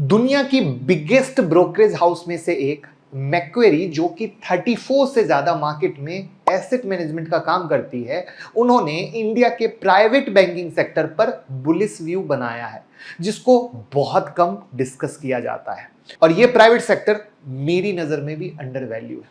दुनिया की biggest brokerage house में से एक मैक्वेरी, जो कि 34 से ज्यादा मार्केट में एसेट मैनेजमेंट का काम करती है, उन्होंने इंडिया के प्राइवेट बैंकिंग सेक्टर पर बुलिश व्यू बनाया है, जिसको बहुत कम डिस्कस किया जाता है। और ये प्राइवेट सेक्टर मेरी नजर में भी अंडर वैल्यू है।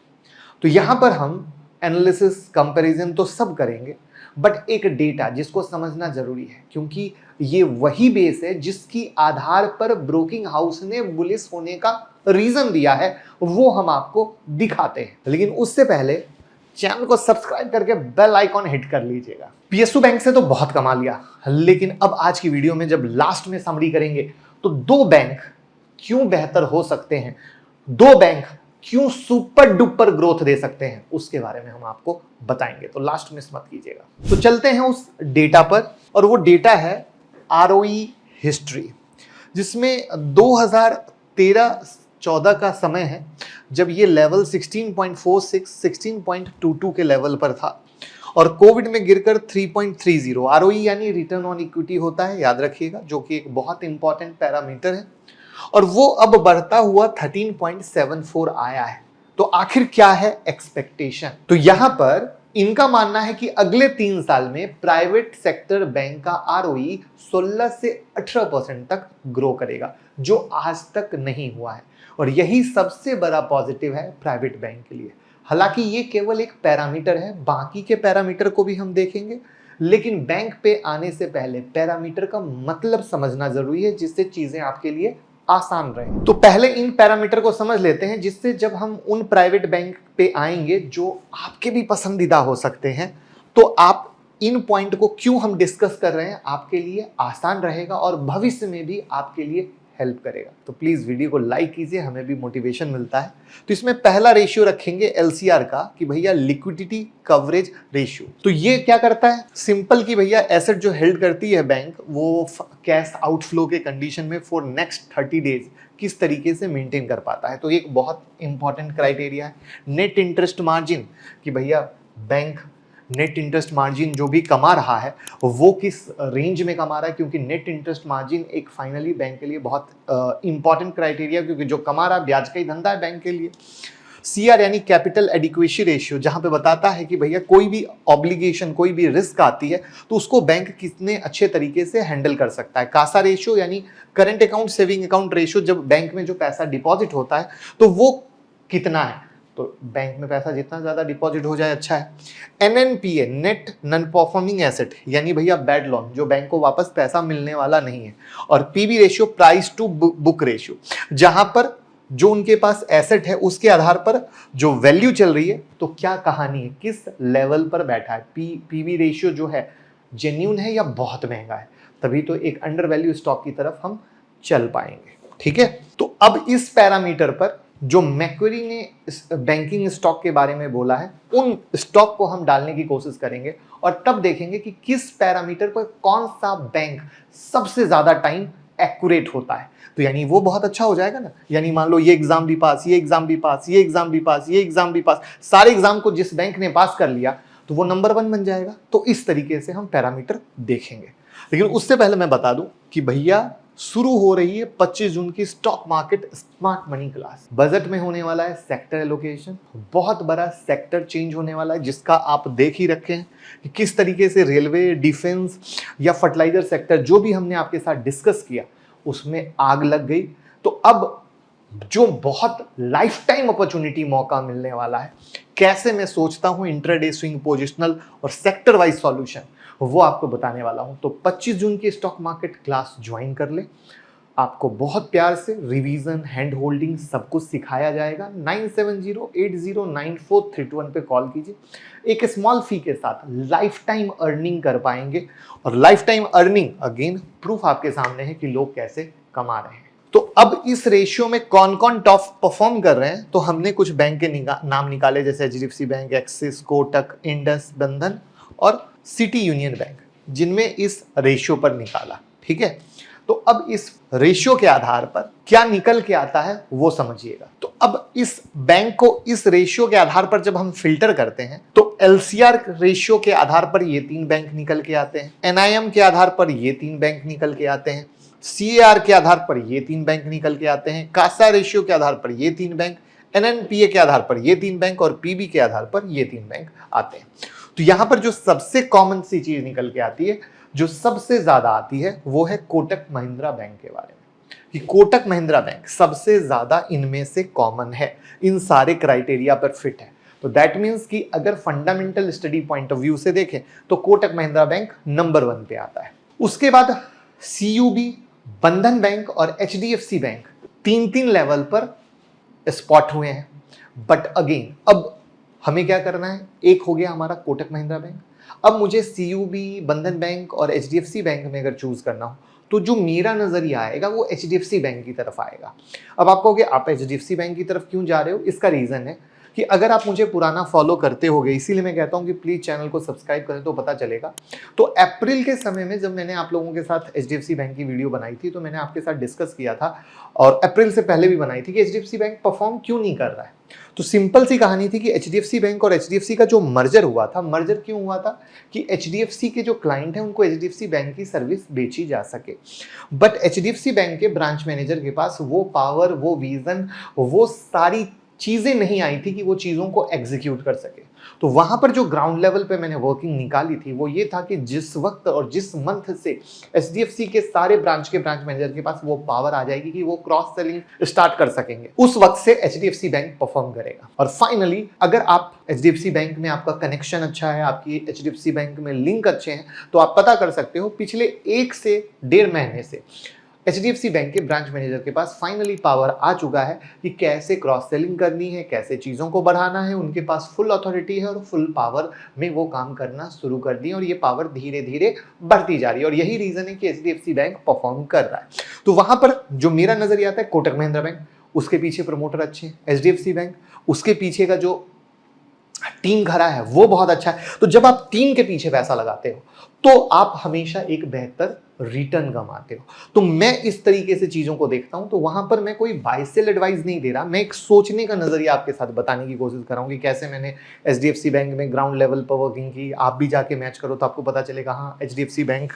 तो यहां पर हम एनालिसिस, कंपैरिजन तो सब करेंगे, बट एक डेटा जिसको समझना जरूरी है, क्योंकि ये वही बेस है जिसकी आधार पर ब्रोकिंग हाउस ने बुलिश होने का रीजन दिया है, वो हम आपको दिखाते हैं। लेकिन उससे पहले चैनल को सब्सक्राइब करके बेल आइकॉन हिट कर लीजिएगा। पीएसयू बैंक से तो बहुत कमा लिया, लेकिन अब आज की वीडियो में जब लास्ट में समरी करेंगे तो दो बैंक क्यों बेहतर हो सकते हैं, दो बैंक क्यों सुपर डुपर ग्रोथ दे सकते हैं, उसके बारे में हम आपको बताएंगे। तो लास्ट मिस मत कीजिएगा। तो चलते हैं उस डेटा पर, और वो डेटा है आरओई हिस्ट्री, जिसमें 2013-14 का समय है, जब ये लेवल 16.46, 16.22 के लेवल पर था और कोविड में गिरकर 3.30। आरओई यानी रिटर्न ऑन इक्विटी होता है, याद रखिएगा, जो कि एक बहुत इंपॉर्टेंट पैरामीटर है, और वो अब बढ़ता हुआ 13.74 आया है। तो आखिर क्या है एक्सपेक्टेशन? तो यहां पर इनका मानना है कि अगले 3 साल में प्राइवेट सेक्टर बैंक का आरओई 16 से 18% तक ग्रो करेगा, जो आज तक नहीं हुआ है। और यही सबसे बड़ा पॉजिटिव है प्राइवेट बैंक के लिए। हालांकि ये केवल एक पैरामीटर है, बाकी के पैरामीटर को भी हम देखेंगे, लेकिन बैंक पे आने से पहले पैरामीटर का मतलब समझना जरूरी है, जिससे चीजें आपके लिए आसान रहे। तो पहले इन पैरामीटर को समझ लेते हैं, जिससे जब हम उन प्राइवेट बैंक पे आएंगे जो आपके भी पसंदीदा हो सकते हैं, तो आप इन पॉइंट को क्यों हम डिस्कस कर रहे हैं, आपके लिए आसान रहेगा और भविष्य में भी आपके लिए हेल्प करेगा। तो प्लीज वीडियो को लाइक कीजिए, हमें भी मोटिवेशन मिलता है। तो इसमें पहला रेशियो रखेंगे एलसीआर का, कि भैया लिक्विडिटी कवरेज रेशियो। तो ये क्या करता है? सिंपल कि भैया एसेट जो हेल्ड करती है बैंक, वो कैश आउटफ्लो के कंडीशन में फॉर नेक्स्ट 30 डेज किस तरीके से मेंटेन कर पाता है। तो एक बहुत इंपॉर्टेंट क्राइटेरिया है। नेट इंटरेस्ट मार्जिन, कि भैया बैंक नेट इंटरेस्ट मार्जिन जो भी कमा रहा है वो किस रेंज में कमा रहा है, क्योंकि नेट इंटरेस्ट मार्जिन एक फाइनली बैंक के लिए बहुत इंपॉर्टेंट क्राइटेरिया, क्योंकि जो कमा रहा है ब्याज का ही धंधा है बैंक के लिए। सीआर यानी कैपिटल एडिक्वेसी रेशियो, जहां पे बताता है कि भैया कोई भी ऑब्लिगेशन, कोई भी रिस्क आती है तो उसको बैंक कितने अच्छे तरीके से हैंडल कर सकता है। कासा रेशियो यानी current account saving account ratio, जब बैंक में जो पैसा डिपॉजिट होता है तो वो कितना है, तो बैंक में पैसा जितना ज्यादा डिपॉजिट हो जाए अच्छा है। एनएनपीए नेट नॉन परफॉर्मिंग एसेट, यानी भैया बैड लोन, जो बैंक को वापस पैसा मिलने वाला नहीं है। और PB ratio price to book ratio, जहां पर जो उनके पास एसेट है उसके आधार पर जो वैल्यू चल रही है, तो क्या कहानी है, किस लेवल पर बैठा है। पीबी रेशियो जो है जेन्यून है या बहुत महंगा है, तभी तो एक अंडर वैल्यू स्टॉक की तरफ हम चल पाएंगे। ठीक है, तो अब इस पैरामीटर पर जो मैक्वेरी ने बैंकिंग स्टॉक के बारे में बोला है, उन स्टॉक को हम डालने की कोशिश करेंगे, और तब देखेंगे कि किस पैरामीटर पर कौन सा बैंक सबसे ज्यादा टाइम एक्यूरेट होता है। तो यानी वो बहुत अच्छा हो जाएगा ना। यानी मान लो ये एग्जाम भी पास, ये एग्जाम भी पास, ये एग्जाम भी पास, ये एग्जाम भी पास, सारे एग्जाम को जिस बैंक ने पास कर लिया तो वो नंबर 1 बन जाएगा। तो इस तरीके से हम पैरामीटर देखेंगे। लेकिन उससे पहले मैं बता दूं कि भैया शुरू हो रही है 25 जून की stock market smart money class. Budget में होने वाला है सेक्टर एलोकेशन, बहुत बड़ा सेक्टर चेंज होने वाला है, जिसका आप देख ही रखे हैं कि किस तरीके से रेलवे, डिफेंस या फर्टिलाइजर सेक्टर, जो भी हमने आपके साथ डिस्कस किया, उसमें आग लग गई। तो अब जो बहुत लाइफ टाइम अपॉर्चुनिटी मौका मिलने वाला है, कैसे मैं सोचता हूं इंट्राडे स्विंग, पोजिशनल और सेक्टर वाइज सॉल्यूशन, वो आपको बताने वाला हूं। तो 25 जून की स्टॉक मार्केट क्लास ज्वाइन कर ले। आपको बहुत प्यार से रिवीजन, हैंड होल्डिंग सब कुछ सिखाया जाएगा। 9708094321 पे कॉल कीजिए। एक स्मॉल फी के साथ लाइफ टाइम अर्निंग कर पाएंगे, और life time earning again proof आपके सामने है कि लोग कैसे कमा रहे हैं। तो अब इस रेशियो में कौन कौन टॉप परफॉर्म कर रहे हैं, तो हमने कुछ बैंक के नाम निकाले, जैसे HDFC bank, axis, Kotak, Indus, बंधन और सिटी यूनियन बैंक, जिनमें इस रेशियो पर निकाला। ठीक है, तो अब इस रेशियो के आधार पर क्या निकल के आता है वो समझिएगा। तो अब इस बैंक को इस रेशियो के आधार पर जब हम फिल्टर करते हैं, तो एलसीआर रेशियो के आधार पर ये 3 बैंक निकल के आते हैं, एनआईएम के आधार पर ये 3 बैंक निकल के आते हैं, CAR के आधार पर ये 3 बैंक निकल के आते हैं, कासा रेशियो के आधार पर ये 3 बैंक, NNPA के आधार पर ये 3 बैंक और PB के आधार पर ये 3 बैंक आते हैं। तो यहां पर जो सबसे कॉमन सी चीज निकल के आती है, जो सबसे ज्यादा आती है, वो है कोटक महिंद्रा बैंक के बारे में, कि कोटक महिंद्रा बैंक सबसे ज्यादा इनमें से कॉमन है, इन सारे क्राइटेरिया पर फिट है। तो दैट मीन्स कि अगर fundamental study point of view से देखें तो कोटक महिंद्रा बैंक नंबर 1 पे आता है। उसके बाद CUB, बंधन बैंक और HDFC बैंक 3-3 लेवल पर स्पॉट हुए हैं। बट अगेन अब हमें क्या करना है, एक हो गया हमारा कोटक महिंद्रा बैंक, अब मुझे CUB, बंधन बैंक और HDFC बैंक में अगर चूज करना हो तो जो मेरा नजरिया आएगा वो HDFC बैंक की तरफ आएगा। अब आप कहोगे आप HDFC बैंक की तरफ क्यों जा रहे हो, इसका रीजन है कि अगर आप मुझे पुराना फॉलो करते होगे, इसीलिए मैं कहता हूं कि प्लीज चैनल को सब्सक्राइब करें तो पता चलेगा। तो अप्रैल के समय में जब मैंने आप लोगों के साथ HDFC बैंक की वीडियो बनाई थी तो मैंने आपके साथ डिस्कस किया था, और अप्रैल से पहले भी बनाई थी, कि HDFC बैंक परफॉर्म क्यों नहीं कर रहा है। तो सिंपल सी कहानी थी कि HDFC बैंक और HDFC का जो मर्जर हुआ था, मर्जर क्यों हुआ था कि HDFC के जो क्लाइंट हैं उनको HDFC बैंक की सर्विस बेची जा सके, बट HDFC बैंक के ब्रांच मैनेजर के पास वो पावर, वो विजन, वो सारी चीजें नहीं आई थी कि वो चीजों को एग्जीक्यूट कर सके। तो वहां पर जो ग्राउंड लेवल पे मैंने वर्किंग निकाली थी वो ये था कि जिस वक्त और जिस मंथ से HDFC के सारे ब्रांच के ब्रांच मैनेजर के पास वो पावर आ जाएगी कि वो क्रॉस सेलिंग स्टार्ट कर सकेंगे, उस वक्त से HDFC बैंक परफॉर्म करेगा। और फाइनली अगर आप HDFC बैंक में आपका कनेक्शन अच्छा है, आपकी HDFC बैंक में लिंक अच्छे हैं, तो आप पता कर सकते हो पिछले 1 से 1.5 महीने से HDFC बैंक के ब्रांच मैनेजर के पास फाइनली पावर आ चुका है कि कैसे क्रॉस सेलिंग करनी है, कैसे चीज़ों को बढ़ाना है। उनके पास फुल अथॉरिटी है और फुल पावर में वो काम करना शुरू कर दिए, और ये पावर धीरे धीरे बढ़ती जा रही है, और यही रीज़न है कि HDFC बैंक परफॉर्म कर रहा है। तो वहाँ पर जो मेरा नज़रिया आता है, कोटक महिंद्रा बैंक, उसके पीछे प्रमोटर अच्छे हैं, HDFC बैंक, उसके पीछे का जो टीम खड़ा है वो बहुत अच्छा है। तो जब आप टीम के पीछे पैसा लगाते हो तो आप हमेशा एक बेहतर रिटर्न कमाते हो। तो मैं इस तरीके से चीजों को देखता हूं। तो वहां पर मैं कोई बाय सेल एडवाइस नहीं दे रहा, मैं एक सोचने का नजरिया आपके साथ बताने की कोशिश कर रहा हूं कि कैसे मैंने HDFC बैंक में ग्राउंड लेवल पर वर्किंग की। आप भी जाके मैच करो तो आपको पता चलेगा, हाँ HDFC बैंक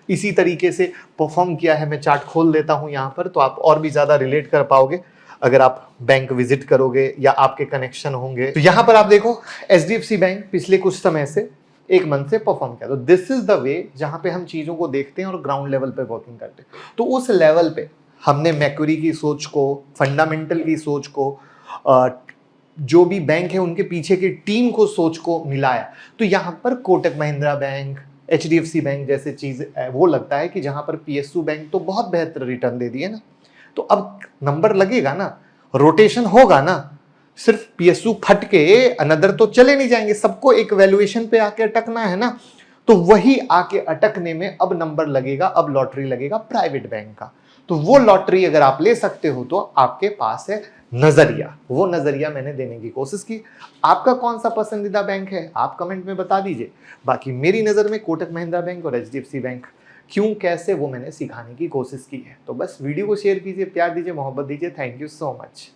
इसी तरीके से परफॉर्म किया है। मैं चार्ट खोल देता हूं यहाँ पर, तो आप और भी ज्यादा रिलेट कर पाओगे अगर आप बैंक विजिट करोगे या आपके कनेक्शन होंगे। तो यहां पर आप देखो HDFC बैंक पिछले कुछ समय से 1 मंथ से परफॉर्म किया। तो दिस इज द वे जहां पे हम चीजों को देखते हैं और ग्राउंड लेवल पे वर्किंग करते हैं। तो उस लेवल पे हमने मैक्वेरी की सोच को, फंडामेंटल की सोच को, जो भी बैंक है उनके पीछे की टीम को, सोच को मिलाया। तो यहां पर Kotak Mahindra bank, HDFC bank जैसे चीज वो लगता है कि जहां पर PSU बैंक तो बहुत बेहतर रिटर्न दे दिए ना, तो अब नंबर लगेगा ना, रोटेशन होगा ना। सिर्फ PSU फट के अनदर तो चले नहीं जाएंगे, सबको एक वैल्यूएशन पे आके अटकना है ना। तो वही आके अटकने में अब नंबर लगेगा, अब लॉटरी लगेगा प्राइवेट बैंक का। तो वो लॉटरी अगर आप ले सकते हो तो आपके पास है नजरिया, वो नजरिया मैंने देने की कोशिश की। आपका कौन सा पसंदीदा बैंक है आप कमेंट में बता दीजिए। बाकी मेरी नजर में कोटक महिंद्रा बैंक और HDFC बैंक क्यों, कैसे, वो मैंने सिखाने की कोशिश की है। तो बस वीडियो को शेयर कीजिए, प्यार दीजिए, मोहब्बत दीजिए। Thank you so much.